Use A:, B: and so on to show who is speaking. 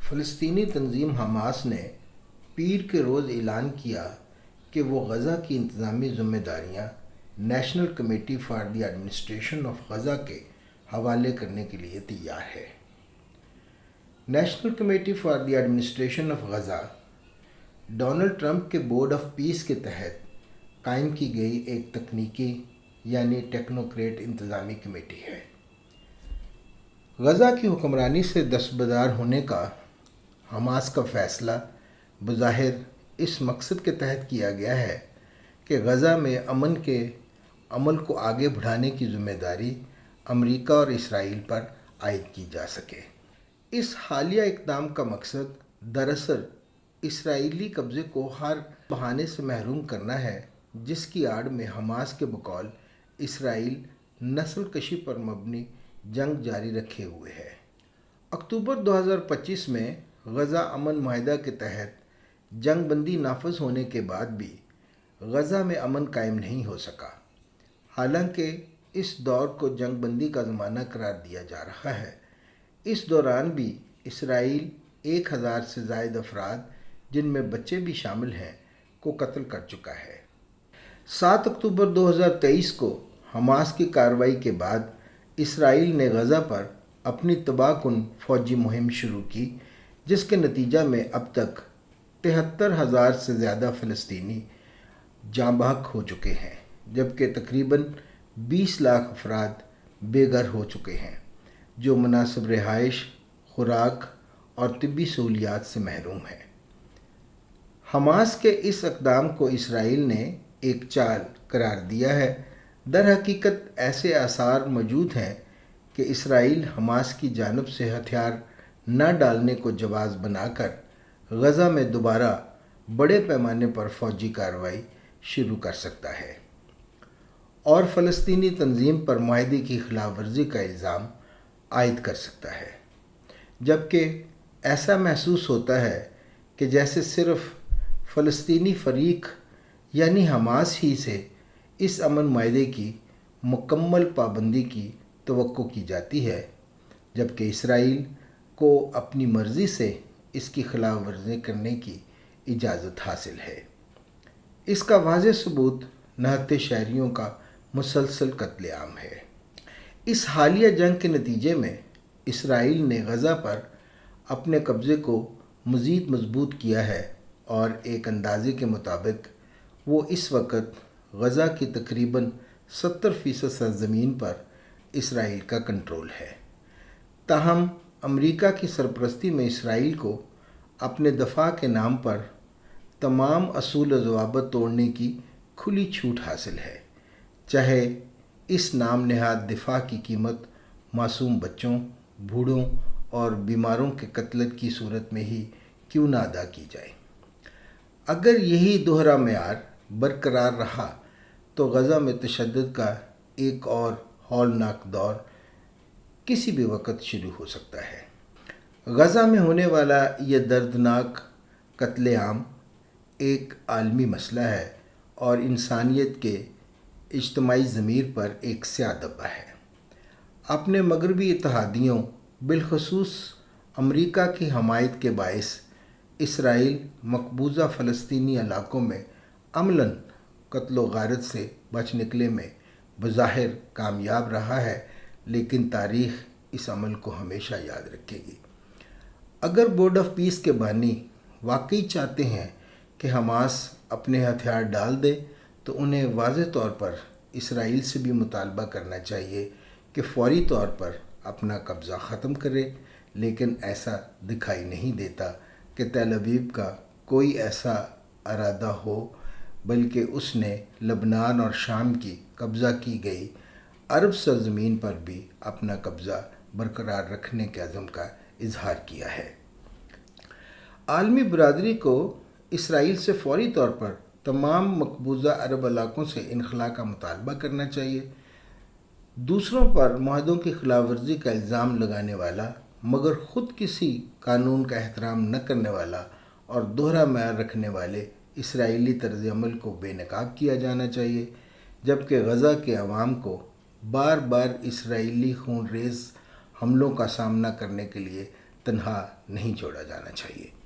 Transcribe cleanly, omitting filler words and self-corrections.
A: فلسطینی تنظیم حماس نے پیر کے روز اعلان کیا کہ وہ غزہ کی انتظامی ذمہ داریاں national committee for the administration of Gaza کے حوالے کرنے کے لیے تیار ہے۔ National committee for the administration of Gaza Donald Trump کے بورڈ آف پیس کے تحت قائم کی گئی ایک تکنیکی یعنی ٹیکنوکریٹ انتظامی کمیٹی ہے۔ غزہ کی حکمرانی سے دستبردار ہونے کا حماس کا فیصلہ بظاہر اس مقصد کے تحت کیا گیا ہے کہ غزہ میں امن کے عمل کو آگے بڑھانے کی ذمہ داری امریکہ اور اسرائیل پر عائد کی جا سکے۔ اس حالیہ اقدام کا مقصد دراصل اسرائیلی قبضے کو ہر بہانے سے محروم کرنا ہے جس کی آڑ میں حماس کے بقول اسرائیل نسل کشی پر مبنی جنگ جاری رکھے ہوئے ہے۔ اکتوبر 2025 میں غزہ امن معاہدہ کے تحت جنگ بندی نافذ ہونے کے بعد بھی غزہ میں امن قائم نہیں ہو سکا، حالانکہ اس دور کو جنگ بندی کا زمانہ قرار دیا جا رہا ہے۔ اس دوران بھی اسرائیل 1000 سے زائد افراد جن میں بچے بھی شامل ہیں کو قتل کر چکا ہے۔ 7 اکتوبر 2023 کو حماس کی کارروائی کے بعد اسرائیل نے غزہ پر اپنی تباہ کن فوجی مہم شروع کی جس کے نتیجہ میں اب تک 73,000 سے زیادہ فلسطینی جاں بحق ہو چکے ہیں، جبکہ تقریباً 20 لاکھ افراد بے گھر ہو چکے ہیں جو مناسب رہائش، خوراک اور طبی سہولیات سے محروم ہیں۔ حماس کے اس اقدام کو اسرائیل نے ایک چال قرار دیا ہے۔ در حقیقت ایسے آثار موجود ہیں کہ اسرائیل حماس کی جانب سے ہتھیار نہ ڈالنے کو جواز بنا کر غزہ میں دوبارہ بڑے پیمانے پر فوجی کارروائی شروع کر سکتا ہے اور فلسطینی تنظیم پر معاہدے کی خلاف ورزی کا الزام عائد کر سکتا ہے، جبکہ ایسا محسوس ہوتا ہے کہ جیسے صرف فلسطینی فریق یعنی حماس ہی سے اس امن معاہدے کی مکمل پابندی کی توقع کی جاتی ہے، جبکہ اسرائیل کو اپنی مرضی سے اس کی خلاف ورزی کرنے کی اجازت حاصل ہے۔ اس کا واضح ثبوت نہتے شہریوں کا مسلسل قتل عام ہے۔ اس حالیہ جنگ کے نتیجے میں اسرائیل نے غزہ پر اپنے قبضے کو مزید مضبوط کیا ہے اور ایک اندازے کے مطابق وہ اس وقت غزہ کی تقریباً 70% سرزمین پر اسرائیل کا کنٹرول ہے۔ تاہم امریکہ کی سرپرستی میں اسرائیل کو اپنے دفاع کے نام پر تمام اصول و ضوابط توڑنے کی کھلی چھوٹ حاصل ہے، چاہے اس نام نہاد دفاع کی قیمت معصوم بچوں، بوڑھوں اور بیماروں کے قتل کی صورت میں ہی کیوں نہ ادا کی جائے۔ اگر یہی دوہرا معیار برقرار رہا تو غزہ میں تشدد کا ایک اور ہولناک دور کسی بھی وقت شروع ہو سکتا ہے۔ غزہ میں ہونے والا یہ دردناک قتل عام ایک عالمی مسئلہ ہے اور انسانیت کے اجتماعی ضمیر پر ایک سیاہ دھبہ ہے۔ اپنے مغربی اتحادیوں بالخصوص امریکہ کی حمایت کے باعث اسرائیل مقبوضہ فلسطینی علاقوں میں عملاً قتل و غارت سے بچ نکلنے میں بظاہر کامیاب رہا ہے، لیکن تاریخ اس عمل کو ہمیشہ یاد رکھے گی۔ اگر بورڈ آف پیس کے بانی واقعی چاہتے ہیں کہ حماس اپنے ہتھیار ڈال دے تو انہیں واضح طور پر اسرائیل سے بھی مطالبہ کرنا چاہیے کہ فوری طور پر اپنا قبضہ ختم کرے، لیکن ایسا دکھائی نہیں دیتا کہ تل ابیب کا کوئی ایسا ارادہ ہو، بلکہ اس نے لبنان اور شام کی قبضہ کی گئی عرب سرزمین پر بھی اپنا قبضہ برقرار رکھنے کے عزم کا اظہار کیا ہے۔ عالمی برادری کو اسرائیل سے فوری طور پر تمام مقبوضہ عرب علاقوں سے انخلاء کا مطالبہ کرنا چاہیے۔ دوسروں پر معاہدوں کی خلاف ورزی کا الزام لگانے والا مگر خود کسی قانون کا احترام نہ کرنے والا اور دوہرا معیار رکھنے والے اسرائیلی طرز عمل کو بے نقاب کیا جانا چاہیے، جبکہ غزہ کے عوام کو بار بار اسرائیلی خون ریز حملوں کا سامنا کرنے کے لیے تنہا نہیں چھوڑا جانا چاہیے۔